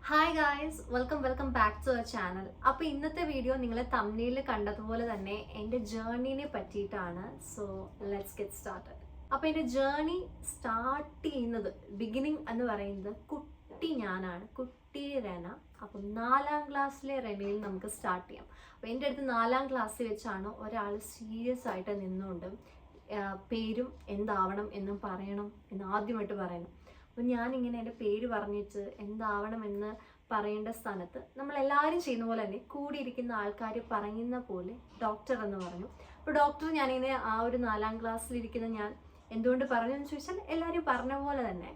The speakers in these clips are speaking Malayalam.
Hi guys, welcome back to our channel. അപ്പോൾ ഇന്നത്തെ വീഡിയോ നിങ്ങൾ തംബ്നെയിലിൽ കണ്ടതുപോലെ തന്നെ എൻ്റെ ജേർണിനെ പറ്റിയിട്ടാണ്. So let's get started. അപ്പോൾ എൻ്റെ ജേർണി സ്റ്റാർട്ട് ചെയ്യുന്നത് ബിഗിനിങ് എന്ന് പറയുന്നത് കുട്ടി റെന. അപ്പം 4ാം ക്ലാസ്സിലെ റെനയിൽ നമുക്ക് സ്റ്റാർട്ട് ചെയ്യാം. അപ്പോൾ എൻ്റെ അടുത്ത് 4ാം ക്ലാസ്സിൽ വെച്ചാണ് ഒരാൾ സീരിയസ് ആയിട്ട് നിന്നുകൊണ്ട് പേരും എന്താവണം എന്നും പറയണം എന്ന് ആദ്യമായിട്ട് പറയണം. അപ്പം ഞാനിങ്ങനെ എൻ്റെ പേര് പറഞ്ഞിട്ട് എന്താവണമെന്ന് പറയേണ്ട സ്ഥാനത്ത് നമ്മളെല്ലാവരും ചെയ്യുന്ന പോലെ തന്നെ കൂടിയിരിക്കുന്ന ആൾക്കാർ പറയുന്ന പോലെ ഡോക്ടർ എന്ന് പറഞ്ഞു. അപ്പോൾ ഡോക്ടർ ഞാനിങ്ങനെ ആ ഒരു 4ാം ക്ലാസ്സിലിരിക്കുന്ന ഞാൻ എന്തുകൊണ്ട് പറഞ്ഞു എന്ന് ചോദിച്ചാൽ എല്ലാവരും പറഞ്ഞ പോലെ തന്നെ.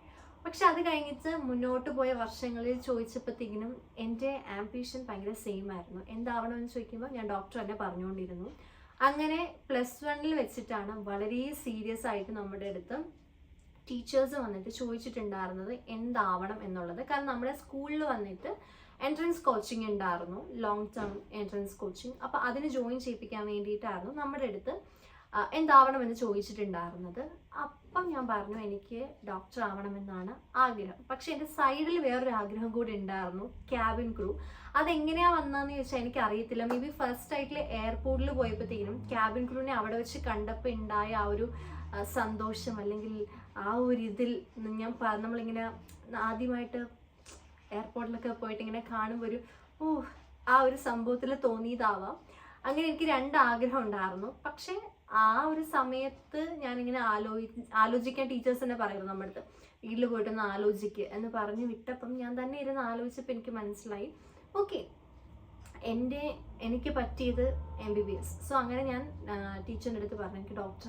പക്ഷെ അത് കഴിഞ്ഞിട്ട് മുന്നോട്ട് പോയ വർഷങ്ങളിൽ ചോദിച്ചപ്പോഴത്തേക്കിനും എൻ്റെ ആംബിഷൻ ഭയങ്കര സെയിം ആയിരുന്നു. എന്താവണമെന്ന് ചോദിക്കുമ്പോൾ ഞാൻ ഡോക്ടർ തന്നെ പറഞ്ഞുകൊണ്ടിരുന്നു. അങ്ങനെ +1 വെച്ചിട്ടാണ് വളരെ സീരിയസ് ആയിട്ട് നമ്മുടെ അടുത്ത് ടീച്ചേഴ്സ് വന്നിട്ട് ചോദിച്ചിട്ടുണ്ടായിരുന്നത് എന്താവണം എന്നുള്ളത്. കാരണം നമ്മുടെ സ്കൂളിൽ വന്നിട്ട് എൻട്രൻസ് കോച്ചിങ് ഉണ്ടായിരുന്നു, ലോങ് ടേം എൻട്രൻസ് കോച്ചിങ്. അപ്പോൾ അതിന് ജോയിൻ ചെയ്യിപ്പിക്കാൻ വേണ്ടിയിട്ടായിരുന്നു നമ്മുടെ അടുത്ത് എന്താവണമെന്ന് ചോദിച്ചിട്ടുണ്ടായിരുന്നത്. അപ്പം ഞാൻ പറഞ്ഞു എനിക്ക് ഡോക്ടർ ആവണമെന്നാണ് ആഗ്രഹം. പക്ഷെ എൻ്റെ സൈഡിൽ വേറൊരു ആഗ്രഹം കൂടി ഉണ്ടായിരുന്നു, ക്യാബിൻ ക്രൂ. അതെങ്ങനെയാണ് വന്നതെന്ന് ചോദിച്ചാൽ എനിക്ക് അറിയത്തില്ല. മേ ബി ഫസ്റ്റ് ആയിട്ട് എയർപോർട്ടിൽ പോയപ്പോഴത്തേക്കും ക്യാബിൻ ക്രൂവിനെ അവിടെ വെച്ച് കണ്ടപ്പോൾ ഉണ്ടായ ആ ഒരു സന്തോഷം, അല്ലെങ്കിൽ ആ ഒരു ഇതിൽ നമ്മളിങ്ങനെ ആദ്യമായിട്ട് എയർപോർട്ടിലൊക്കെ പോയിട്ട് ഇങ്ങനെ കാണുമ്പോൾ ഒരു ആ ഒരു സംഭവത്തിൽ തോന്നിയതാവാം. അങ്ങനെ എനിക്ക് 2 ആഗ്രഹം ഉണ്ടായിരുന്നു. പക്ഷേ ആ ഒരു സമയത്ത് ഞാനിങ്ങനെ ആലോചിക്കാൻ ടീച്ചേഴ്സ് തന്നെ പറയുന്നു നമ്മുടെ അടുത്ത്, വീട്ടിൽ പോയിട്ടൊന്ന് ആലോചിക്കുക എന്ന് പറഞ്ഞ് വിട്ടപ്പം ഞാൻ തന്നെ ഇരുന്ന് ആലോചിച്ചപ്പോൾ എനിക്ക് മനസ്സിലായി ഓക്കെ എനിക്ക് പറ്റിയത് MBBS. സോ അങ്ങനെ ഞാൻ ടീച്ചറിൻ്റെ അടുത്ത് പറഞ്ഞു എനിക്ക് ഡോക്ടർ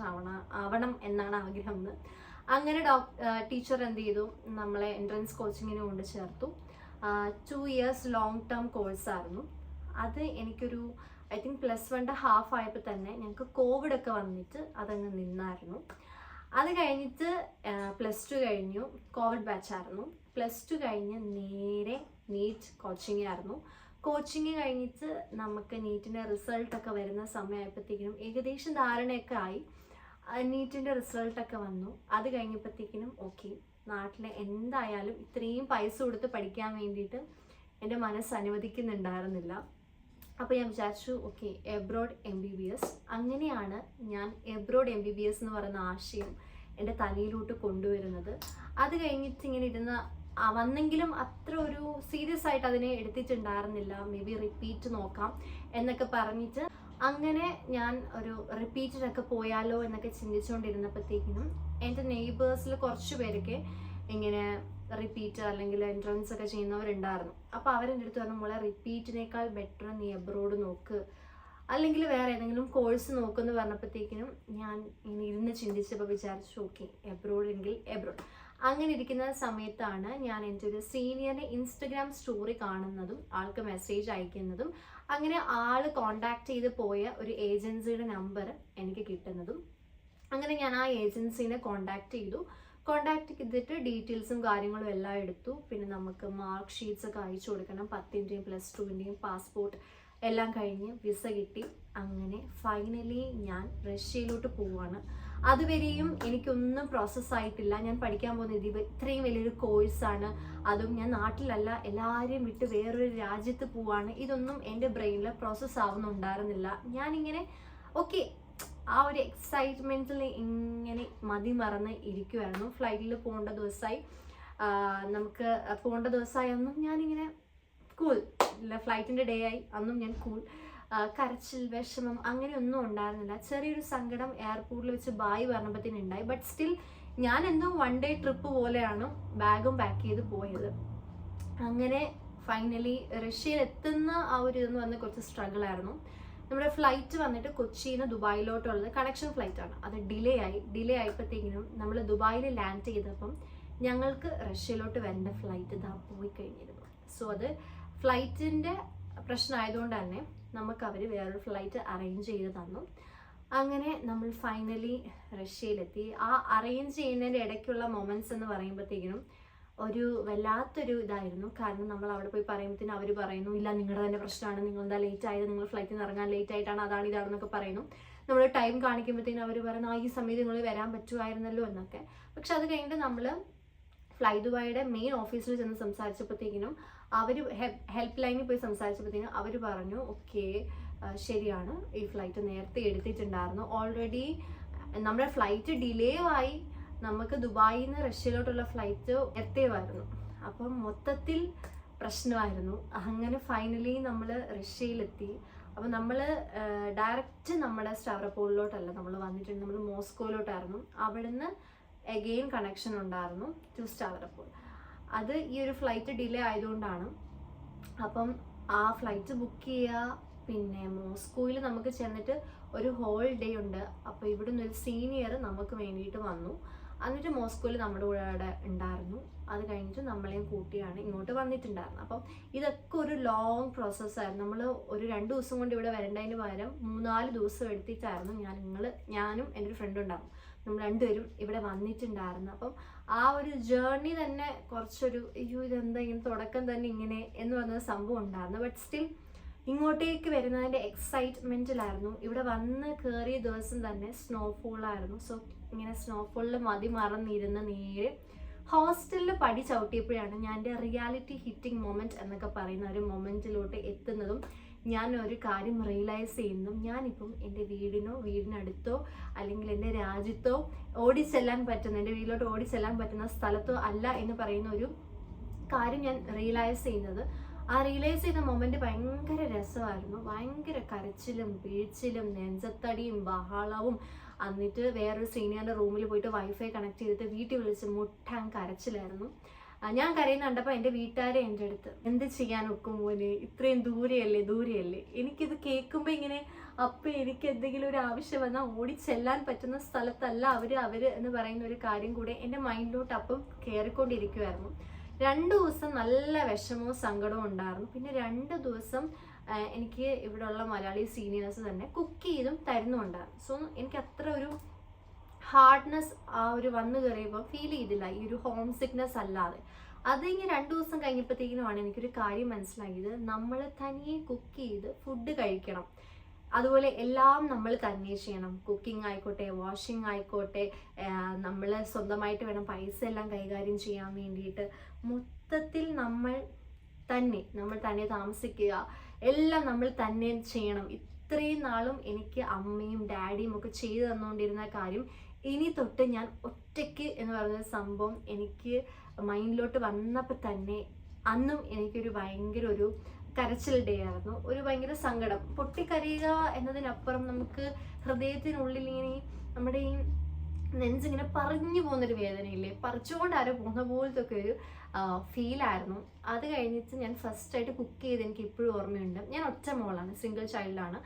ആവണം എന്നാണ് ആഗ്രഹം എന്ന്. അങ്ങനെ ടീച്ചർ എന്ത് ചെയ്തു, നമ്മളെ എൻട്രൻസ് കോച്ചിങ്ങിന് കൊണ്ട് ചേർത്തു. 2 ഇയേഴ്സ് ലോങ് ടേം കോഴ്സായിരുന്നു അത്. എനിക്കൊരു ഐ തിങ്ക് +1 ഹാഫ് ആയപ്പോൾ തന്നെ ഞങ്ങൾക്ക് കോവിഡ് ഒക്കെ വന്നിട്ട് അതങ്ങ് നിന്നായിരുന്നു. അത് കഴിഞ്ഞിട്ട് +2 കഴിഞ്ഞു, കോവിഡ് ബാച്ചായിരുന്നു. +2 കഴിഞ്ഞ് നേരെ നീറ്റ് കോച്ചിങ് ആയിരുന്നു. കോച്ചിങ് കഴിഞ്ഞിട്ട് നമുക്ക് നീറ്റിൻ്റെ റിസൾട്ടൊക്കെ വരുന്ന സമയമായപ്പോഴത്തേക്കിനും ഏകദേശം ധാരണയൊക്കെ ആയി. നീറ്റിൻ്റെ റിസൾട്ടൊക്കെ വന്നു. അത് കഴിഞ്ഞപ്പോഴത്തേക്കിനും ഓക്കെ, നാട്ടിൽ എന്തായാലും ഇത്രയും പൈസ കൊടുത്ത് പഠിക്കാൻ വേണ്ടിയിട്ട് എൻ്റെ മനസ്സ് അനുവദിക്കുന്നുണ്ടായിരുന്നില്ല. അപ്പോൾ ഞാൻ വിചാരിച്ചു ഓക്കെ എബ്രോഡ് MBBS. അങ്ങനെയാണ് ഞാൻ എബ്രോഡ് MBBS എന്ന് പറയുന്ന ആശയം എൻ്റെ തലയിലോട്ട് കൊണ്ടുവരുന്നത്. അത് കഴിഞ്ഞിട്ട് ഇങ്ങനെ ഇരുന്ന വന്നെങ്കിലും അത്ര ഒരു സീരിയസ് ആയിട്ട് അതിനെ എടുത്തിട്ടുണ്ടായിരുന്നില്ല. മേ ബി റിപ്പീറ്റ് നോക്കാം എന്നൊക്കെ പറഞ്ഞിട്ട് അങ്ങനെ ഞാൻ ഒരു റിപ്പീറ്റിനൊക്കെ പോയാലോ എന്നൊക്കെ ചിന്തിച്ചുകൊണ്ടിരുന്നപ്പോഴത്തേക്കിനും എൻ്റെ നെയ്ബേഴ്സിൽ കുറച്ച് പേരൊക്കെ ഇങ്ങനെ റിപ്പീറ്റ് അല്ലെങ്കിൽ എൻട്രൻസ് ഒക്കെ ചെയ്യുന്നവരുണ്ടായിരുന്നു. അപ്പോൾ അവരെൻ്റെ അടുത്ത് പറഞ്ഞു മോളെ റിപ്പീറ്റിനേക്കാൾ ബെറ്റർ നീ എബ്രോഡ് നോക്ക്, അല്ലെങ്കിൽ വേറെ ഏതെങ്കിലും കോഴ്സ് നോക്കുമെന്ന് പറഞ്ഞപ്പോഴത്തേക്കിനും ഞാൻ ഇങ്ങനെ ഇരുന്ന് ചിന്തിച്ചപ്പോൾ വിചാരിച്ചു ഓക്കെ എബ്രോഡ് എങ്കിൽ എബ്രോഡ്. അങ്ങനെ ഇരിക്കുന്ന സമയത്താണ് ഞാൻ എൻ്റെ ഒരു സീനിയറിൻ്റെ ഇൻസ്റ്റഗ്രാം സ്റ്റോറി കാണുന്നതും ആൾക്ക് മെസ്സേജ് അയക്കുന്നതും അങ്ങനെ ആൾ കോണ്ടാക്ട് ചെയ്ത് പോയ ഒരു ഏജൻസിയുടെ നമ്പർ എനിക്ക് കിട്ടുന്നതും. അങ്ങനെ ഞാൻ ആ ഏജൻസീനെ കോണ്ടാക്ട് ചെയ്തിട്ട് ഡീറ്റെയിൽസും കാര്യങ്ങളും എല്ലാം എടുത്തു. പിന്നെ നമുക്ക് മാർക്ക് ഷീറ്റ്സ് ഒക്കെ അയച്ചു കൊടുക്കണം, 10ൻ്റെയും +2ൻ്റെയും പാസ്പോർട്ട് എല്ലാം കഴിഞ്ഞ് വിസ കിട്ടി. അങ്ങനെ ഫൈനലി ഞാൻ റഷ്യയിലോട്ട് പോവാണ്. അതുവരെയും എനിക്കൊന്നും പ്രോസസ്സായിട്ടില്ല. ഞാൻ പഠിക്കാൻ പോകുന്നത് ഇത്രയും വലിയൊരു കോഴ്സാണ്, അതും ഞാൻ നാട്ടിലല്ല, എല്ലാവരെയും വിട്ട് വേറൊരു രാജ്യത്ത് പോവാണ്. ഇതൊന്നും എൻ്റെ ബ്രെയിനിൽ പ്രോസസ്സ് ആവുന്നുണ്ടായിരുന്നില്ല. ഞാനിങ്ങനെ ഓക്കെ ആ ഒരു എക്സൈറ്റ്മെൻറ്റിൽ ഇങ്ങനെ മറന്ന് ഇരിക്കുമായിരുന്നു. ഫ്ലൈറ്റിൽ പോകേണ്ട ദിവസമായി, നമുക്ക് പോകേണ്ട ദിവസമായി അന്നും ഞാനിങ്ങനെ കൂൾ. ഫ്ലൈറ്റിൻ്റെ ഡേ ആയി, അന്നും ഞാൻ കൂൾ. കരച്ചിൽ, വിഷമം അങ്ങനെയൊന്നും ഉണ്ടായിരുന്നില്ല. ചെറിയൊരു സങ്കടം എയർപോർട്ടിൽ വെച്ച് ബായ് പറഞ്ഞപ്പോഴത്തേനുണ്ടായി. ബട്ട് സ്റ്റിൽ ഞാൻ എന്തോ 1 ഡേ ട്രിപ്പ് പോലെയാണ് ബാഗും പാക്ക് ചെയ്ത് പോയത്. അങ്ങനെ ഫൈനലി റഷ്യയിൽ എത്തുന്ന ആ ഒരു ഇതെന്ന് പറഞ്ഞാൽ കുറച്ച് സ്ട്രഗിൾ ആയിരുന്നു. നമ്മുടെ ഫ്ലൈറ്റ് വന്നിട്ട് കൊച്ചിയിൽ നിന്ന് ദുബായിലോട്ടുള്ളത് കണക്ഷൻ ഫ്ലൈറ്റാണ്. അത് ഡിലേ ആയപ്പോഴത്തേക്കിനും നമ്മൾ ദുബായിൽ ലാൻഡ് ചെയ്തപ്പം ഞങ്ങൾക്ക് റഷ്യയിലോട്ട് വരേണ്ട ഫ്ലൈറ്റ് ഇതാ പോയി കഴിഞ്ഞിരുന്നു. സോ അത് ഫ്ലൈറ്റിൻ്റെ പ്രശ്നമായതുകൊണ്ട് തന്നെ നമുക്ക് അവർ വേറൊരു ഫ്ലൈറ്റ് അറേഞ്ച് ചെയ്ത് തന്നു. അങ്ങനെ നമ്മൾ ഫൈനലി റഷ്യയിലെത്തി. ആ അറേഞ്ച് ചെയ്യുന്നതിൻ്റെ ഇടയ്ക്കുള്ള മൊമെൻറ്റ്സ് എന്ന് പറയുമ്പോഴത്തേക്കിനും ഒരു വല്ലാത്തൊരു ഇതായിരുന്നു. കാരണം നമ്മൾ അവിടെ പോയി പറയുമ്പോഴത്തേനും അവർ പറയുന്നു ഇല്ല നിങ്ങളുടെ തന്നെ പ്രശ്നമാണ്, നിങ്ങൾ എന്താ ലേറ്റ് ആയത്, നിങ്ങൾ ഫ്ലൈറ്റിൽ നിന്ന് ഇറങ്ങാൻ ലേറ്റ് ആയിട്ടാണ്, അതാണ് ഇതാണെന്നൊക്കെ പറയുന്നു. നമ്മൾ ടൈം കാണിക്കുമ്പോഴത്തേനും അവർ പറയുന്നു ഈ സമയത്ത് നിങ്ങൾ വരാൻ പറ്റുമായിരുന്നല്ലോ എന്നൊക്കെ. പക്ഷെ അത് കഴിഞ്ഞിട്ട് നമ്മൾ ഫ്ലൈ ദുബായിയുടെ മെയിൻ ഓഫീസിൽ ചെന്ന് സംസാരിച്ചപ്പോഴത്തേക്കിനും അവർ ഹെൽപ്പ് ലൈനിൽ പോയി സംസാരിച്ചപ്പോഴത്തേനും അവർ പറഞ്ഞു ഓക്കെ ശരിയാണ്, ഈ ഫ്ലൈറ്റ് നേരത്തെ എടുത്തിട്ടുണ്ടായിരുന്നു, ഓൾറെഡി നമ്മുടെ ഫ്ലൈറ്റ് ഡിലേ ആയി, നമുക്ക് ദുബായിൽ നിന്ന് റഷ്യയിലോട്ടുള്ള ഫ്ലൈറ്റ് എത്തിയമായിരുന്നു. അപ്പം മൊത്തത്തിൽ പ്രശ്നമായിരുന്നു. അങ്ങനെ ഫൈനലി നമ്മൾ റഷ്യയിലെത്തി. അപ്പം നമ്മൾ ഡയറക്റ്റ് നമ്മുടെ സ്റ്റവ്രോപോളിലോട്ടല്ല നമ്മൾ വന്നിട്ടുണ്ട്, നമ്മൾ മോസ്കോയിലോട്ടായിരുന്നു. അവിടുന്ന് എഗെയിൻ കണക്ഷൻ ഉണ്ടായിരുന്നു ടു സ്റ്റവ്രോപോൾ. അത് ഈ ഒരു ഫ്ലൈറ്റ് ഡിലേ ആയതുകൊണ്ടാണ്. അപ്പം ആ ഫ്ലൈറ്റ് ബുക്ക് ചെയ്യുക, പിന്നെ മോസ്കോയിൽ നമുക്ക് ചെന്നിട്ട് ഒരു ഹോൾ ഡേ ഉണ്ട്. അപ്പോൾ ഇവിടുന്ന് ഒരു സീനിയർ നമുക്ക് വേണ്ടിയിട്ട് വന്നു. എന്നിട്ട് മോസ്കോയിൽ നമ്മുടെ കൂടെ ഉണ്ടായിരുന്നു. അത് കഴിഞ്ഞിട്ട് നമ്മളെയും കൂട്ടിയാണ് ഇങ്ങോട്ട് വന്നിട്ടുണ്ടായിരുന്നത്. അപ്പം ഇതൊക്കെ ഒരു ലോങ് പ്രോസസ്സായിരുന്നു. നമ്മൾ ഒരു 2 ദിവസം കൊണ്ട് ഇവിടെ വരേണ്ടതിന് പകരം 3-4 ദിവസം എടുത്തിട്ടായിരുന്നു ഞാനും എൻ്റെ ഒരു ഫ്രണ്ടും ഉണ്ടായിരുന്നു, നമ്മൾ രണ്ടുപേരും ഇവിടെ വന്നിട്ടുണ്ടായിരുന്നു. അപ്പം ആ ഒരു ജേർണി തന്നെ കുറച്ചൊരു അയ്യോ ഇതെന്താ ഇങ്ങനെ തുടക്കം തന്നെ ഇങ്ങനെ എന്ന് പറഞ്ഞ സംഭവം ഉണ്ടായിരുന്നു. ബട്ട് സ്റ്റിൽ ഇങ്ങോട്ടേക്ക് വരുന്നതിൻ്റെ എക്സൈറ്റ്മെൻറ്റിലായിരുന്നു. ഇവിടെ വന്ന് കയറിയ ദിവസം തന്നെ സ്നോഫോളായിരുന്നു. സോ ഇങ്ങനെ സ്നോഫോളിൽ മറന്നിരുന്ന് നേരെ ഹോസ്റ്റലിൽ പടി ചവിട്ടിയപ്പോഴാണ് ഞാൻ എൻ്റെ റിയാലിറ്റി ഹിറ്റിംഗ് മൊമെൻറ്റ് എന്നൊക്കെ പറയുന്ന ഒരു മൊമെൻറ്റിലോട്ട് എത്തുന്നതും ഞാൻ ഒരു കാര്യം റിയലൈസ് ചെയ്യുന്നതും ഞാനിപ്പം എൻ്റെ വീടിനടുത്തോ അല്ലെങ്കിൽ എൻ്റെ രാജ്യത്തോ ഓടിച്ചെല്ലാൻ പറ്റുന്ന, എൻ്റെ വീട്ടിലോട്ട് ഓടിച്ചെല്ലാൻ പറ്റുന്ന സ്ഥലത്തോ അല്ല എന്ന് പറയുന്ന ഒരു കാര്യം ഞാൻ റിയലൈസ് ചെയ്യുന്നത്. ആ റിയലൈസ് ചെയ്ത മൊമെന്റ് ഭയങ്കര രസമായിരുന്നു. ഭയങ്കര കരച്ചിലും വീഴ്ചിലും നെഞ്ചത്തടിയും ബഹളവും. എന്നിട്ട് വേറൊരു സീനിയറിന്റെ റൂമിൽ പോയിട്ട് വൈഫൈ കണക്ട് ചെയ്തിട്ട് വീട്ടിൽ വിളിച്ച് മുട്ടാൻ കരച്ചിലായിരുന്നു. ഞാൻ കരയുന്ന കണ്ടപ്പോൾ എൻ്റെ വീട്ടുകാരെ എൻ്റെ അടുത്ത് എന്ത് ചെയ്യാൻ ഒക്കും പോലെ, ഇത്രയും ദൂരെയല്ലേ. എനിക്കിത് കേൾക്കുമ്പോൾ ഇങ്ങനെ അപ്പം എനിക്ക് എന്തെങ്കിലും ഒരു ആവശ്യം വന്നാൽ ഓടിച്ചെല്ലാൻ പറ്റുന്ന സ്ഥലത്തല്ല അവർ എന്ന് പറയുന്ന ഒരു കാര്യം കൂടെ എൻ്റെ മൈൻഡിലോട്ട് അപ്പം കയറിക്കൊണ്ടിരിക്കുമായിരുന്നു. 2 ദിവസം നല്ല വിഷമവും സങ്കടവും ഉണ്ടായിരുന്നു. പിന്നെ 2 ദിവസം എനിക്ക് ഇവിടെയുള്ള മലയാളി സീനിയേഴ്സ് തന്നെ കുക്ക് ചെയ്തും തരുന്നുണ്ടായിരുന്നു. സോ എനിക്ക് അത്ര ഒരു ഹാർഡ്നെസ് ആ ഒരു വന്നു കയറിയപ്പോൾ ഫീൽ ചെയ്തില്ല, ഈ ഒരു ഹോം സിക്നെസ് അല്ലാതെ. അത് ഇങ്ങനെ 2 ദിവസം കഴിഞ്ഞപ്പോഴത്തേക്കിനുമാണ് എനിക്കൊരു കാര്യം മനസ്സിലായത്. നമ്മൾ തനിയെ കുക്ക് ചെയ്ത് ഫുഡ് കഴിക്കണം, അതുപോലെ എല്ലാം നമ്മൾ തന്നെ ചെയ്യണം. കുക്കിംഗ് ആയിക്കോട്ടെ, വാഷിംഗ് ആയിക്കോട്ടെ, നമ്മൾ സ്വന്തമായിട്ട് വേണം പൈസ എല്ലാം കൈകാര്യം ചെയ്യാൻ വേണ്ടിയിട്ട്. മൊത്തത്തിൽ നമ്മൾ തന്നെ താമസിക്കുക, എല്ലാം നമ്മൾ തന്നെ ചെയ്യണം. ഇത്രയും നാളും എനിക്ക് അമ്മയും ഡാഡിയും ഒക്കെ ചെയ്തു തന്നുകൊണ്ടിരുന്ന കാര്യം ഇനി തൊട്ട് ഞാൻ ഒറ്റയ്ക്ക് എന്ന് പറയുന്ന സംഭവം എനിക്ക് മൈൻഡിലോട്ട് വന്നപ്പോൾ തന്നെ അന്നും എനിക്കൊരു ഭയങ്കര ഒരു കരച്ചിൽ ഡേ ആയിരുന്നു. ഒരു ഭയങ്കര സങ്കടം, പൊട്ടിക്കരയുക എന്നതിനപ്പുറം നമുക്ക് ഹൃദയത്തിനുള്ളിൽ ഇങ്ങനെ നമ്മുടെ ഈ നെഞ്ചിങ്ങനെ പറഞ്ഞു പോകുന്നൊരു വേദനയില്ലേ, പറിച്ചുകൊണ്ട് ആരോ പോകുന്ന പോലത്തെ ഒക്കെ ഒരു ഫീലായിരുന്നു. അത് കഴിഞ്ഞിട്ട് ഞാൻ ഫസ്റ്റായിട്ട് കുക്ക് ചെയ്ത് എനിക്ക് ഇപ്പോഴും ഓർമ്മയുണ്ട്. ഞാൻ ഒറ്റ മോളാണ്, സിംഗിൾ ചൈൽഡാണ്.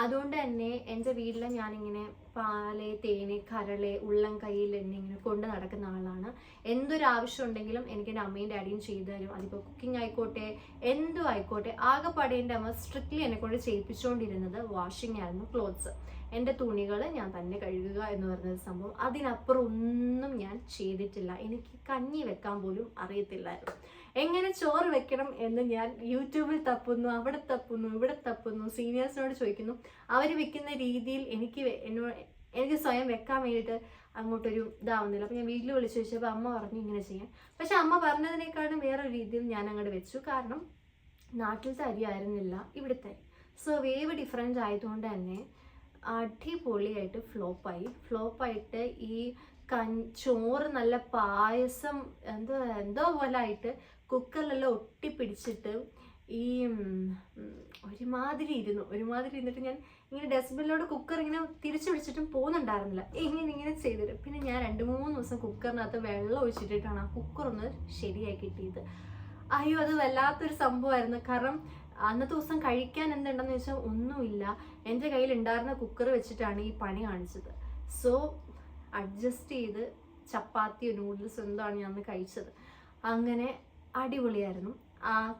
അതുകൊണ്ട് തന്നെ എൻ്റെ വീട്ടിൽ ഞാനിങ്ങനെ പാല്, തേന്, കരള്, ഉള്ളം കയ്യിൽ എന്നെ ഇങ്ങനെ കൊണ്ട് നടക്കുന്ന ആളാണ്. എന്തൊരാവശ്യം ഉണ്ടെങ്കിലും എനിക്ക് എൻ്റെ അമ്മയും ഡാഡിയും ചെയ്തു തരും. അതിപ്പോൾ കുക്കിംഗ് ആയിക്കോട്ടെ, എന്തും ആയിക്കോട്ടെ. ആകെപ്പാടെ എൻ്റെ അമ്മ സ്ട്രിക്ട്ലി എന്നെ കൊണ്ട് ചെയ്യിപ്പിച്ചുകൊണ്ടിരുന്നത് വാഷിംഗ് ആയിരുന്നു, ക്ലോത്ത്സ്. എൻ്റെ തുണികൾ ഞാൻ തന്നെ കഴുകുക എന്ന് പറയുന്ന സംഭവം. അതിനപ്പുറം ഒന്നും ഞാൻ ചെയ്തിട്ടില്ല. എനിക്ക് കഞ്ഞി വെക്കാൻ പോലും അറിയത്തില്ലായിരുന്നു. എങ്ങനെ ചോറ് വെക്കണം എന്ന് ഞാൻ യൂട്യൂബിൽ തപ്പുന്നു, അവിടെ തപ്പുന്നു, ഇവിടെ തപ്പുന്നു, സീനിയേഴ്സിനോട് ചോദിക്കുന്നു. അവർ വെക്കുന്ന രീതിയിൽ എനിക്ക് സ്വയം വെക്കാൻ വേണ്ടിയിട്ട് അങ്ങോട്ടൊരു ഇതാവുന്നില്ല. അപ്പോൾ ഞാൻ വീട്ടിൽ വിളിച്ചു ചോദിച്ചപ്പോൾ അമ്മ പറഞ്ഞു ഇങ്ങനെ ചെയ്യാൻ. പക്ഷെ അമ്മ പറഞ്ഞതിനേക്കാളും വേറൊരു രീതിയിൽ ഞാൻ അങ്ങോട്ട് വെച്ചു. കാരണം നാട്ടിലത്തെ അരി ആയിരുന്നില്ല ഇവിടുത്തെ. സോ വേവ് ഡിഫറൻറ്റ് ആയതുകൊണ്ട് തന്നെ അടിപൊളിയായിട്ട് ഫ്ലോപ്പായിട്ട് ഈ ചോറ് നല്ല പായസം എന്തോ പോലെ ആയിട്ട് കുക്കറിലെല്ലാം ഒട്ടിപ്പിടിച്ചിട്ട് ഈ ഒരുമാതിരി ഇരുന്നിട്ട് ഞാൻ ഇങ്ങനെ ഡസ്റ്റ്ബിനിലോട് കുക്കർ ഇങ്ങനെ തിരിച്ചു പിടിച്ചിട്ടും പോകുന്നുണ്ടായിരുന്നില്ല. ഇങ്ങനെ ചെയ്തിട്ട് പിന്നെ ഞാൻ 2-3 ദിവസം കുക്കറിനകത്ത് വെള്ളം ഒഴിച്ചിട്ടിട്ടാണ് ആ കുക്കറൊന്ന് ശരിയായി കിട്ടിയത്. അയ്യോ അത് വല്ലാത്തൊരു സംഭവമായിരുന്നു. കാരണം അന്നത്തെ ദിവസം കഴിക്കാൻ എന്തുണ്ടെന്ന് വെച്ചാൽ ഒന്നുമില്ല. എൻ്റെ കയ്യിൽ ഉണ്ടായിരുന്ന കുക്കർ വെച്ചിട്ടാണ് ഈ പണി കാണിച്ചത്. സോ അഡ്ജസ്റ്റ് ചെയ്ത് ചപ്പാത്തിയോ നൂഡിൽസ് എന്താണ് ഞാൻ അന്ന് കഴിച്ചത്. അങ്ങനെ അടിപൊളിയായിരുന്നു.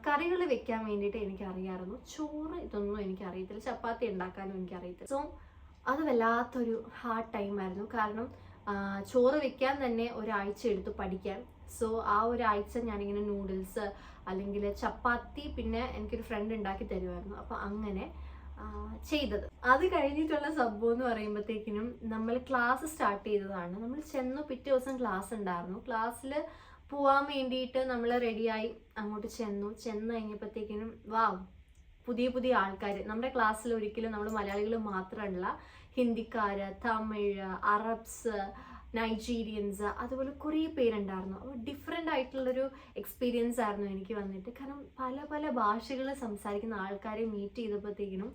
കറികൾ വെക്കാൻ വേണ്ടിയിട്ട് എനിക്കറിയാമായിരുന്നു. ചോറ് ഇതൊന്നും എനിക്കറിയത്തില്ല, ചപ്പാത്തി ഉണ്ടാക്കാനും എനിക്കറിയത്തില്ല. സോ അത് വല്ലാത്തൊരു ഹാർഡ് ടൈമായിരുന്നു. കാരണം ചോറ് വെക്കാൻ തന്നെ ഒരാഴ്ച എടുത്തു പഠിക്കാൻ. സോ ആ ഒരാഴ്ച ഞാനിങ്ങനെ നൂഡിൽസ് അല്ലെങ്കിൽ ചപ്പാത്തി പിന്നെ എനിക്കൊരു ഫ്രണ്ട് ഉണ്ടാക്കി തരുമായിരുന്നു. അപ്പോൾ അങ്ങനെ ചെയ്തത്. അത് കഴിഞ്ഞിട്ടുള്ള സംഭവം എന്ന് പറയുമ്പോഴത്തേക്കിനും നമ്മൾ ക്ലാസ് സ്റ്റാർട്ട് ചെയ്തതാണ്. നമ്മൾ ചെന്നു പിറ്റേ ദിവസം ക്ലാസ് ഉണ്ടായിരുന്നു. ക്ലാസ്സിൽ പോവാൻ വേണ്ടിയിട്ട് നമ്മൾ റെഡിയായി അങ്ങോട്ട് ചെന്ന് കഴിഞ്ഞപ്പോഴത്തേക്കിനും പുതിയ പുതിയ ആൾക്കാർ നമ്മുടെ ക്ലാസ്സിൽ. ഒരിക്കലും നമ്മൾ മലയാളികൾ മാത്രമല്ല, ഹിന്ദിക്കാർ, തമിഴ്, അറബ്സ്, നൈജീരിയൻസ്, അതുപോലെ കുറേ പേരുണ്ടായിരുന്നു. അപ്പോൾ ഡിഫറെൻ്റ് ആയിട്ടുള്ളൊരു എക്സ്പീരിയൻസ് ആയിരുന്നു എനിക്ക് വന്നിട്ട്. കാരണം പല പല ഭാഷകൾ സംസാരിക്കുന്ന ആൾക്കാരെ മീറ്റ് ചെയ്തപ്പോഴത്തേക്കിനും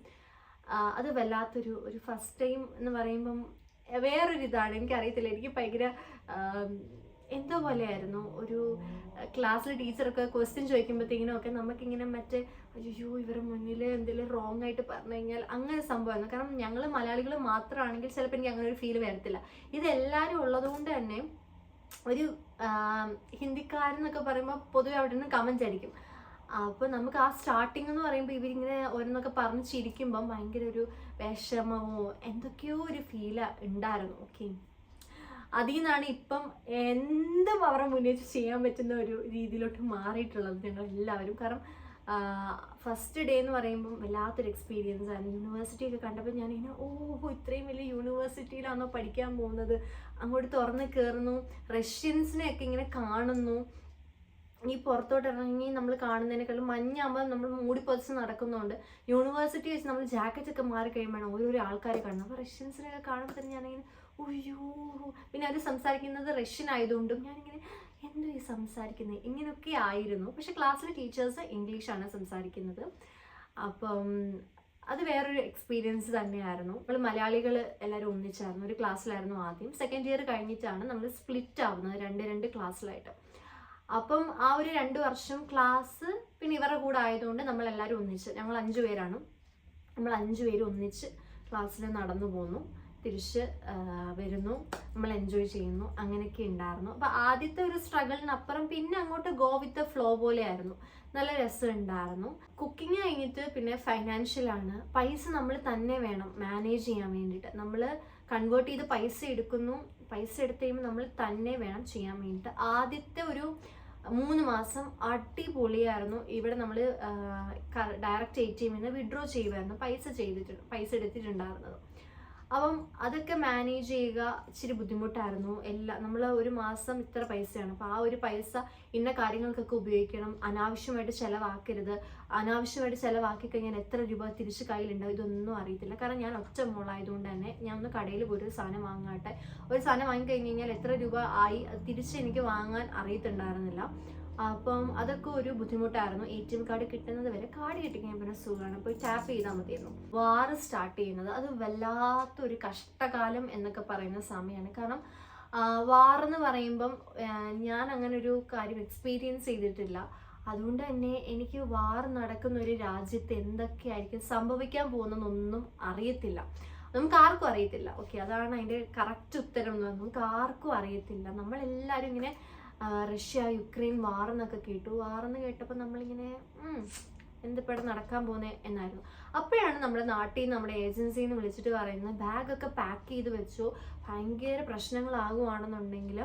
അത് വല്ലാത്തൊരു ഫസ്റ്റ് ടൈം എന്ന് പറയുമ്പം വേറൊരു ഇതാണ്. എനിക്കറിയത്തില്ല, എനിക്ക് ഭയങ്കര എന്തോ പോലെയായിരുന്നു. ഒരു ക്ലാസ്സിൽ ടീച്ചറൊക്കെ ക്വസ്റ്റ്യൻ ചോദിക്കുമ്പോഴത്തേക്കിനും ഒക്കെ നമുക്കിങ്ങനെ അയ്യോ ഇവരുടെ മുന്നിൽ എന്തെങ്കിലും റോങ് ആയിട്ട് പറഞ്ഞു കഴിഞ്ഞാൽ അങ്ങനെ സംഭവമായിരുന്നു. കാരണം ഞങ്ങൾ മലയാളികൾ മാത്രമാണെങ്കിൽ ചിലപ്പോൾ എനിക്ക് അങ്ങനെ ഒരു ഫീൽ വരത്തില്ല. ഇതെല്ലാവരും ഉള്ളതുകൊണ്ട് തന്നെ ഒരു ഹിന്ദിക്കാരെന്നൊക്കെ പറയുമ്പോൾ പൊതുവെ അവിടെ നിന്ന് കമൻറ്റ് അടിക്കും. അപ്പോൾ നമുക്ക് ആ സ്റ്റാർട്ടിങ് എന്ന് പറയുമ്പോൾ ഇവരിങ്ങനെ ഓരോന്നൊക്കെ പറഞ്ഞ് ചിരിക്കുമ്പം ഭയങ്കര ഒരു വിഷമമോ എന്തൊക്കെയോ ഒരു ഫീല് ഉണ്ടായിരുന്നു. ഓക്കെ, അതിൽ നിന്നാണ് ഇപ്പം എന്തും അവരുടെ മുന്നിൽ ചെയ്യാൻ പറ്റുന്ന ഒരു രീതിയിലോട്ട് മാറിയിട്ടുള്ളത് ഞങ്ങൾ എല്ലാവരും. കാരണം ഫസ്റ്റ് ഡേ എന്ന് പറയുമ്പം വല്ലാത്തൊരു എക്സ്പീരിയൻസ് ആണ്. യൂണിവേഴ്സിറ്റി ഒക്കെ കണ്ടപ്പോൾ ഞാനിങ്ങനെ ഇത്രയും വലിയ യൂണിവേഴ്സിറ്റിയിലാണോ പഠിക്കാൻ പോകുന്നത്, അങ്ങോട്ട് തുറന്ന് കയറുന്നു, റഷ്യൻസിനെയൊക്കെ ഇങ്ങനെ കാണുന്നു. ഈ പുറത്തോട്ട് ഇറങ്ങി നമ്മൾ കാണുന്നതിനേക്കാളും മഞ്ഞാകുമ്പോൾ നമ്മൾ മൂടി പൊതിച്ച് നടക്കുന്നതുകൊണ്ട് യൂണിവേഴ്സിറ്റി വെച്ച് നമ്മൾ ജാക്കറ്റ് ഒക്കെ മാറി കഴിയുമ്പോഴാണ് ഓരോരോ ആൾക്കാരെ കാണുന്നത്. അപ്പോൾ റഷ്യൻസിനൊക്കെ കാണുമ്പോൾ തന്നെ ഞാനിങ്ങനെ പിന്നെ അവർ സംസാരിക്കുന്നത് റഷ്യൻ ആയതുകൊണ്ടും ഞാനിങ്ങനെ എന്തോ ഈ സംസാരിക്കുന്നത് ഇങ്ങനെയൊക്കെ ആയിരുന്നു. പക്ഷെ ക്ലാസ്സിലെ ടീച്ചേഴ്സ് ഇംഗ്ലീഷാണ് സംസാരിക്കുന്നത്. അപ്പം അത് വേറൊരു എക്സ്പീരിയൻസ് തന്നെയായിരുന്നു. നമ്മൾ മലയാളികൾ എല്ലാവരും ഒന്നിച്ചായിരുന്നു, ഒരു ക്ലാസ്സിലായിരുന്നു ആദ്യം. സെക്കൻഡ് ഇയർ കഴിഞ്ഞിട്ടാണ് നമ്മൾ സ്പ്ലിറ്റ് ആവുന്നത്, രണ്ട് ക്ലാസ്സിലായിട്ട്. അപ്പം ആ ഒരു 2 വർഷം ക്ലാസ് പിന്നെ ഇവരുടെ കൂടെ ആയതുകൊണ്ട് നമ്മളെല്ലാവരും ഒന്നിച്ച്, ഞങ്ങൾ 5 പേരാണ്, നമ്മൾ 5 പേര് ഒന്നിച്ച് ക്ലാസ്സിൽ നടന്നു പോന്നു, തിരിച്ച് വരുന്നു, നമ്മൾ എൻജോയ് ചെയ്യുന്നു, അങ്ങനെയൊക്കെ ഉണ്ടായിരുന്നു. അപ്പോൾ ആദ്യത്തെ ഒരു സ്ട്രഗിളിനപ്പുറം പിന്നെ അങ്ങോട്ട് ഗോ വിത്ത് ദ ഫ്ലോ പോലെയായിരുന്നു. നല്ല രസം ഉണ്ടായിരുന്നു. കുക്കിംഗ് കഴിഞ്ഞിട്ട് പിന്നെ ഫൈനാൻഷ്യലാണ്. പൈസ നമ്മൾ തന്നെ വേണം മാനേജ് ചെയ്യാൻ വേണ്ടിയിട്ട്. നമ്മൾ കൺവേർട്ട് ചെയ്ത് പൈസ എടുക്കുന്നു, പൈസ എടുത്ത് കഴിയുമ്പോൾ നമ്മൾ തന്നെ വേണം ചെയ്യാൻ വേണ്ടിയിട്ട്. ആദ്യത്തെ ഒരു 3 മാസം അടിപൊളിയായിരുന്നു. ഇവിടെ നമ്മൾ ഡയറക്റ്റ് ATM നിന്ന് വിഡ്രോ ചെയ്യുമായിരുന്നു, പൈസ എടുത്തിട്ടുണ്ടായിരുന്നത്. അപ്പം അതൊക്കെ മാനേജ് ചെയ്യുക ഇച്ചിരി ബുദ്ധിമുട്ടായിരുന്നു. നമ്മൾ ഒരു മാസം ഇത്ര പൈസയാണ്, അപ്പോൾ ആ ഒരു പൈസ ഇന്ന കാര്യങ്ങൾക്കൊക്കെ ഉപയോഗിക്കണം, അനാവശ്യമായിട്ട് ചിലവാക്കരുത്. അനാവശ്യമായിട്ട് ചിലവാക്കി കഴിഞ്ഞാൽ എത്ര രൂപ തിരിച്ച് കയ്യിലുണ്ടാവും ഇതൊന്നും അറിയത്തില്ല. കാരണം ഞാൻ ഒറ്റ മോളായതുകൊണ്ട് തന്നെ ഞാൻ ഒന്ന് കടയിൽ പോയിട്ട് ഒരു സാധനം വാങ്ങാട്ടെ, ഒരു സാധനം വാങ്ങിക്കഴിഞ്ഞ് കഴിഞ്ഞാൽ എത്ര രൂപ ആയി തിരിച്ച് എനിക്ക് വാങ്ങാൻ അറിയത്തുണ്ടായിരുന്നില്ല. അപ്പം അതൊക്കെ ഒരു ബുദ്ധിമുട്ടായിരുന്നു. ATM കാർഡ് കിട്ടുന്നത് വരെ. കാർഡ് കിട്ടിക്കഴിഞ്ഞാൽ പിന്നെ സുഖമാണ്, പോയി ടാപ്പ് ചെയ്താൽ മതിയായിരുന്നു. വാർ സ്റ്റാർട്ട് ചെയ്യുന്നത് അത് വല്ലാത്തൊരു കഷ്ടകാലം എന്നൊക്കെ പറയുന്ന സമയമാണ്. കാരണം വാർ എന്ന് പറയുമ്പം ഞാൻ അങ്ങനെ ഒരു കാര്യം എക്സ്പീരിയൻസ് ചെയ്തിട്ടില്ല. അതുകൊണ്ട് തന്നെ എനിക്ക് വാർ നടക്കുന്ന ഒരു രാജ്യത്ത് എന്തൊക്കെയായിരിക്കും സംഭവിക്കാൻ പോകുന്നതെന്നൊന്നും അറിയത്തില്ല. നമുക്ക് ആർക്കും അറിയത്തില്ല. ഓക്കെ, അതാണ് അതിൻ്റെ കറക്റ്റ് ഉത്തരം എന്ന് പറഞ്ഞാൽ നമുക്ക് ആർക്കും അറിയത്തില്ല. നമ്മളെല്ലാവരും ഇങ്ങനെ റഷ്യ യുക്രൈൻ വാർ എന്നൊക്കെ കേട്ടു. വാറെന്ന് കേട്ടപ്പോൾ നമ്മളിങ്ങനെ എന്തിപ്പോൾ നടക്കാൻ പോകുന്നത് എന്നായിരുന്നു. അപ്പോഴാണ് നമ്മുടെ നാട്ടിൽ നിന്ന് നമ്മുടെ ഏജൻസിയിൽ നിന്ന് വിളിച്ചിട്ട് പറയുന്നത് ബാഗൊക്കെ പാക്ക് ചെയ്ത് വെച്ചു, ഭയങ്കര പ്രശ്നങ്ങളാകുവാണെന്നുണ്ടെങ്കിൽ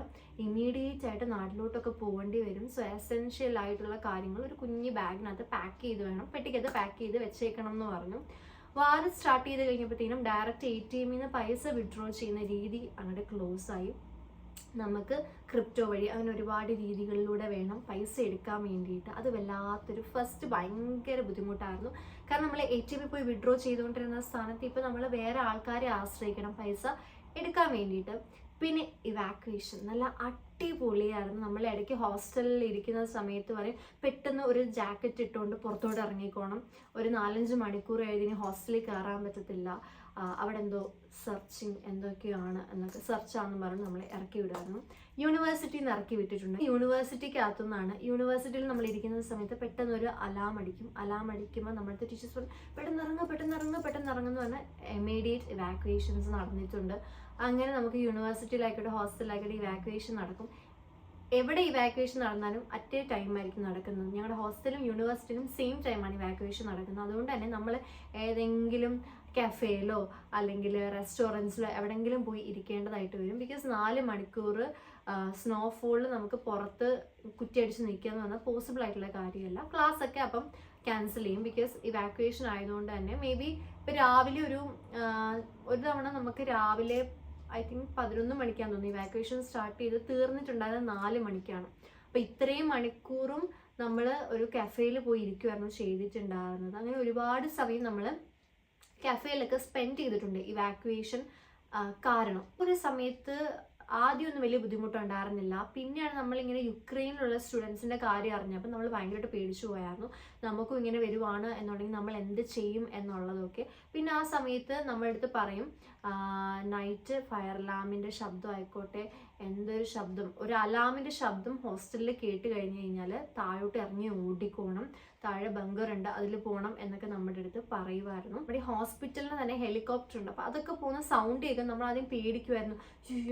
ഇമ്മീഡിയറ്റ് ആയിട്ട് നാട്ടിലോട്ടൊക്കെ പോകേണ്ടി വരും. സോ എസെൻഷ്യൽ ആയിട്ടുള്ള കാര്യങ്ങൾ ഒരു കുഞ്ഞ് ബാഗിനകത്ത് പാക്ക് ചെയ്ത് വേണം, പെട്ടിക്കകത്ത് പാക്ക് ചെയ്ത് വെച്ചേക്കണം എന്ന് പറഞ്ഞു. വാർ സ്റ്റാർട്ട് ചെയ്ത് കഴിഞ്ഞപ്പോഴത്തേനും ഡയറക്റ്റ് ATM നിന്ന് പൈസ വിഡ്രോ ചെയ്യുന്ന രീതി അങ്ങോട്ട് ക്ലോസ് ആയി. നമുക്ക് ക്രിപ്റ്റോ വഴി അങ്ങനെ ഒരുപാട് രീതികളിലൂടെ വേണം പൈസ എടുക്കാൻ വേണ്ടിയിട്ട്. അത് വല്ലാത്തൊരു ഫസ്റ്റ് ഭയങ്കര ബുദ്ധിമുട്ടായിരുന്നു. കാരണം നമ്മൾ ATM പോയി വിഡ്രോ ചെയ്തുകൊണ്ടിരുന്ന സ്ഥാനത്ത് ഇപ്പോൾ നമ്മൾ വേറെ ആൾക്കാരെ ആശ്രയിക്കണം പൈസ എടുക്കാൻ വേണ്ടിയിട്ട്. പിന്നെ ഇവാക്വേഷൻ നല്ല അടിപൊളിയായിരുന്നു. നമ്മൾ ഇടയ്ക്ക് ഹോസ്റ്റലിൽ ഇരിക്കുന്ന സമയത്ത് പറയും പെട്ടെന്ന് ഒരു ജാക്കറ്റ് ഇട്ടുകൊണ്ട് പുറത്തോട്ട് ഇറങ്ങിക്കോണം, ഒരു 4-5 മണിക്കൂർ എഴുതി ഹോസ്റ്റലിൽ കയറാൻ പറ്റത്തില്ല, അവിടെ എന്തോ സെർച്ചിങ് എന്തൊക്കെയാണ് എന്നൊക്കെ സെർച്ചാണെന്ന് പറഞ്ഞ് നമ്മളെ ഇറക്കി വിടുമായിരുന്നു. യൂണിവേഴ്സിറ്റിയിൽ നിന്ന് ഇറക്കി വിട്ടിട്ടുണ്ട്. യൂണിവേഴ്സിറ്റിക്കകത്തുനിന്നാണ്. യൂണിവേഴ്സിറ്റിയിൽ നമ്മൾ ഇരിക്കുന്ന സമയത്ത് പെട്ടെന്ന് ഒരു അലാം അടിക്കുമ്പോൾ നമ്മളത്തെ ടീച്ചേഴ്സ് പറയും പെട്ടെന്ന് ഇറങ്ങുമെന്ന് പറഞ്ഞാൽ ഇമ്മീഡിയറ്റ് ഇവാക്വേഷൻസ് നടന്നിട്ടുണ്ട്. അങ്ങനെ നമുക്ക് യൂണിവേഴ്സിറ്റിയിലായിക്കോട്ടെ ഹോസ്റ്റലിലായിക്കോട്ടെ ഇവാക്വേഷൻ നടക്കും. എവിടെ ഇവാക്വേഷൻ നടന്നാലും അറ്റ് എ ടൈം ആയിരിക്കും നടക്കുന്നത്. ഞങ്ങളുടെ ഹോസ്റ്റലും യൂണിവേഴ്സിറ്റിയിലും സെയിം ടൈമാണ് ഇവാക്വേഷൻ നടക്കുന്നത്. അതുകൊണ്ട് തന്നെ നമ്മൾ ഏതെങ്കിലും കഫേയിലോ അല്ലെങ്കിൽ റെസ്റ്റോറൻറ്റ്സിലോ എവിടെയെങ്കിലും പോയി ഇരിക്കേണ്ടതായിട്ട് വരും. ബിക്കോസ് 4 മണിക്കൂർ സ്നോഫോളിൽ നമുക്ക് പുറത്ത് കുറ്റിയടിച്ച് നിൽക്കുക എന്ന് പറഞ്ഞാൽ പോസിബിൾ ആയിട്ടുള്ള കാര്യമല്ല. ക്ലാസ് ഒക്കെ അപ്പം ക്യാൻസൽ ചെയ്യും. ബിക്കോസ് ഇവാക്വേഷൻ ആയതുകൊണ്ട് തന്നെ മേ ബി ഇപ്പോൾ രാവിലെ ഒരു തവണ നമുക്ക് രാവിലെ I think 11 മണിക്കാന്ന് തോന്നുന്നു ഇവാക്വേഷൻ സ്റ്റാർട്ട് ചെയ്ത് തീർന്നിട്ടുണ്ടായത് 4 മണിക്കാണ്. അപ്പോൾ ഇത്രയും മണിക്കൂറും നമ്മൾ ഒരു കഫേയിൽ പോയി ഇരിക്കുമായിരുന്നു ചെയ്തിട്ടുണ്ടായിരുന്നത്. അങ്ങനെ ഒരുപാട് സമയം നമ്മൾ കഫേയിലൊക്കെ സ്പെൻഡ് ചെയ്തിട്ടുണ്ട് ഇവാക്യുവേഷൻ കാരണം. ഒരു സമയത്ത് ആദ്യമൊന്നും വലിയ ബുദ്ധിമുട്ടുണ്ടായിരുന്നില്ല. പിന്നെയാണ് നമ്മളിങ്ങനെ യുക്രൈനിലുള്ള സ്റ്റുഡൻസിൻ്റെ കാര്യം അറിഞ്ഞപ്പോൾ നമ്മൾ ഭയങ്കരമായിട്ട് പേടിച്ചു പോയായിരുന്നു. നമുക്കും ഇങ്ങനെ വരുവാണ് എന്നുണ്ടെങ്കിൽ നമ്മൾ എന്ത് ചെയ്യും എന്നുള്ളതൊക്കെ. പിന്നെ ആ സമയത്ത് നമ്മുടെ അടുത്ത് പറയും നൈറ്റ് ഫയർ അലാമിൻ്റെ ശബ്ദം ആയിക്കോട്ടെ, എന്തൊരു ശബ്ദം, ഒരു അലാമിൻ്റെ ശബ്ദം ഹോസ്റ്റലിൽ കേട്ട് കഴിഞ്ഞ് കഴിഞ്ഞാൽ താഴോട്ട് ഇറങ്ങി ഓടിക്കോണം, താഴെ ബങ്കറുണ്ട് അതിൽ പോകണം എന്നൊക്കെ നമ്മുടെ അടുത്ത് പറയുമായിരുന്നു. ഇവിടെ ഹോസ്പിറ്റലിന് തന്നെ ഹെലികോപ്റ്റർ ഉണ്ട്. അപ്പോൾ അതൊക്കെ പോകുന്ന സൗണ്ട് കേൾക്കും നമ്മൾ ആദ്യം പേടിക്കുമായിരുന്നു,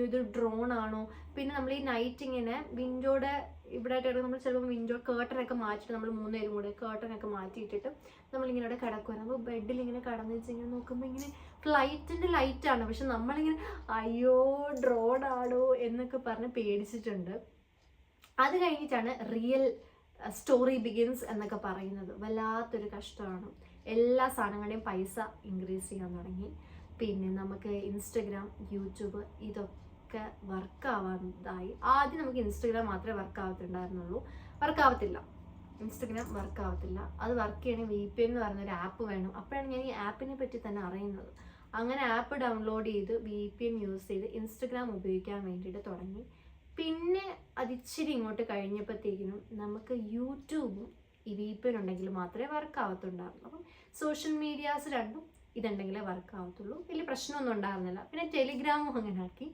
ഇത് ഡ്രോൺ ആണോ. പിന്നെ നമ്മൾ ഈ നൈറ്റ് ഇങ്ങനെ വിൻഡോയുടെ ഇവിടെ ആയിട്ട് നമ്മൾ ചിലപ്പോൾ വിൻഡോ കേർട്ടനൊക്കെ മാറ്റിയിട്ട് നമ്മൾ 3 പേരും കൂടെ കേർട്ടനൊക്കെ മാറ്റിയിട്ടിട്ട് നമ്മളിങ്ങനെ ഇവിടെ കിടക്കുമായിരുന്നു. അപ്പോൾ ബെഡിൽ ഇങ്ങനെ കടന്നു വെച്ച് ഇങ്ങനെ നോക്കുമ്പോൾ ഇങ്ങനെ ഫ്ലൈറ്റിൻ്റെ ലൈറ്റാണ്, പക്ഷെ നമ്മളിങ്ങനെ അയ്യോ ഡ്രോൺ ആണോ എന്നൊക്കെ പറഞ്ഞ് പേടിച്ചിട്ടുണ്ട്. അത് കഴിഞ്ഞിട്ടാണ് റിയൽ സ്റ്റോറി ബിഗിൻസ് എന്നൊക്കെ പറയുന്നത്. വല്ലാത്തൊരു കഷ്ടമാണ്. എല്ലാ സാധനങ്ങളുടെയും പൈസ ഇൻക്രീസ് ചെയ്യാൻ തുടങ്ങി. പിന്നെ നമുക്ക് ഇൻസ്റ്റഗ്രാം, യൂട്യൂബ് ഇതൊക്കെ വർക്കാവാതായി. ആദ്യം നമുക്ക് ഇൻസ്റ്റഗ്രാം മാത്രമേ വർക്കാവത്തില്ല. ഇൻസ്റ്റഗ്രാം വർക്കാവത്തില്ല. അത് വർക്ക് ചെയ്യണമെങ്കിൽ VPN എന്ന് പറയുന്നൊരു ആപ്പ് വേണം. അപ്പോഴാണ് ഞാൻ ഈ ആപ്പിനെ പറ്റി തന്നെ അറിയുന്നത്. അങ്ങനെ ആപ്പ് ഡൗൺലോഡ് ചെയ്ത് VPN യൂസ് ചെയ്ത് ഇൻസ്റ്റഗ്രാം ഉപയോഗിക്കാൻ വേണ്ടിയിട്ട് തുടങ്ങി. പിന്നെ അതിച്ചിരി ഇങ്ങോട്ട് കഴിഞ്ഞപ്പോഴത്തേക്കിനും നമുക്ക് യൂട്യൂബും ഈ VPN ഉണ്ടെങ്കിൽ മാത്രമേ വർക്കാവത്തുണ്ടായിരുന്നു. അപ്പം സോഷ്യൽ മീഡിയാസ് രണ്ടും ഇതുണ്ടെങ്കിലേ വർക്കാവത്തുള്ളൂ. വലിയ പ്രശ്നമൊന്നും ഉണ്ടായിരുന്നില്ല. പിന്നെ ടെലിഗ്രാമും അങ്ങനെ ആക്കി.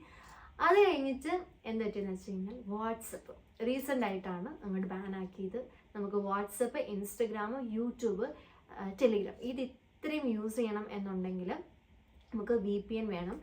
അത് കഴിഞ്ഞിട്ട് എന്താ പറ്റിയെന്ന് വെച്ച് കഴിഞ്ഞാൽ വാട്സപ്പ് റീസെൻ്റ് ആയിട്ടാണ് അങ്ങോട്ട് ബാൻ ആക്കിയത്. നമുക്ക് വാട്സപ്പ്, ഇൻസ്റ്റഗ്രാം, യൂട്യൂബ്, ടെലിഗ്രാം ഇത് ഇത്രയും യൂസ് ചെയ്യണം എന്നുണ്ടെങ്കിൽ നമുക്ക് VPN വേണം.